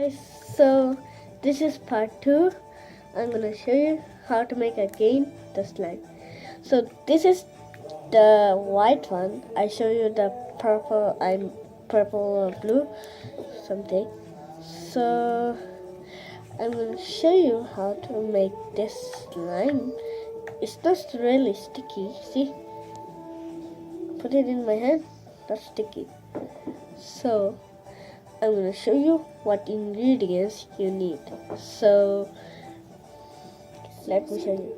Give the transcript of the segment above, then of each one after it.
guys, so this is part 2. I'm gonna show you how to make again the slime. So this is the white one. I show you the purple. I'm purple or blue something. So I'm gonna show you how to make this slime. It's not really sticky. See? Put it in my hand. Not sticky. So I'm going to show you what ingredients you need. So let me show you.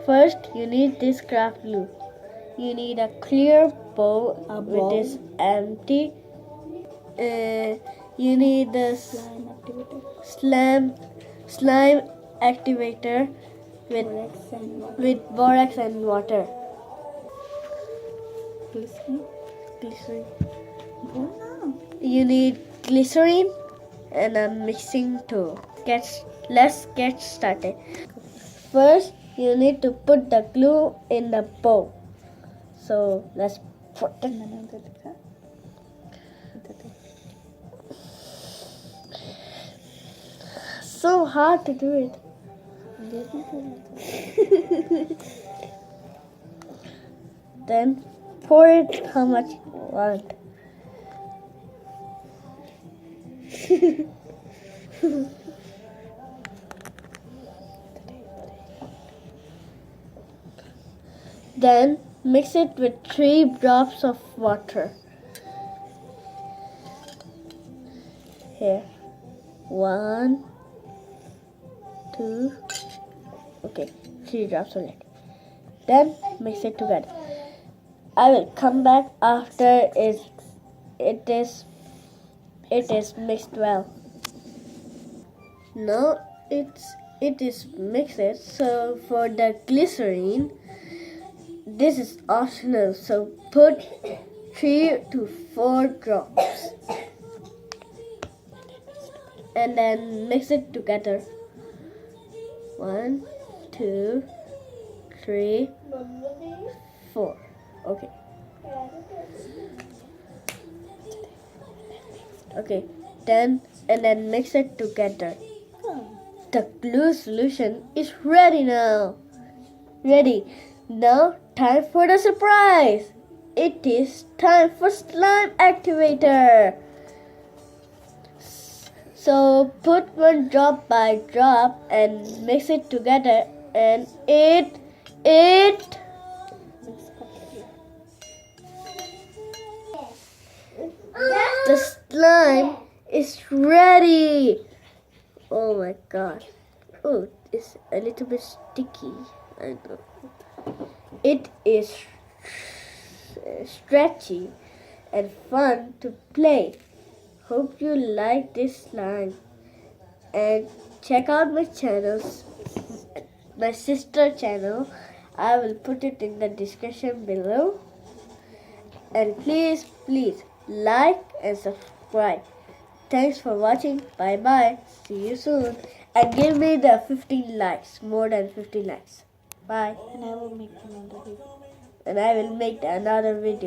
First, you need this craft glue. You need a clear bowl which is empty. You need the slime activator with borax and water. Glycerin. You need glycerin and a mixing tool. Let's get started. First, you need to put the glue in the bowl. So let's put it. So hard to do it. Then pour it how much you want. Then mix it with 3 drops of water. Here. 1, 2, okay, 3 drops only. Then mix it together. I will come back after it is mixed well. Now it is mixed. So for the glycerin, this is optional. So put 3 to 4 drops and then mix it together. 1, 2, 3, 4. Okay. Okay. Then mix it together. The glue solution is ready now. Now time for the surprise. It is time for slime activator. So put 1 drop by drop and mix it together, and the slime is ready. Oh my god. Oh, it's a little bit sticky. I know. It is stretchy and fun to play. Hope you like this slime. And check out my channels, my sister channel. I will put it in the description below. And please like and subscribe. Thanks for watching. Bye bye. See you soon. And give me the 15 likes. More than 15 likes. Bye. And I will make another video. And I will make another video.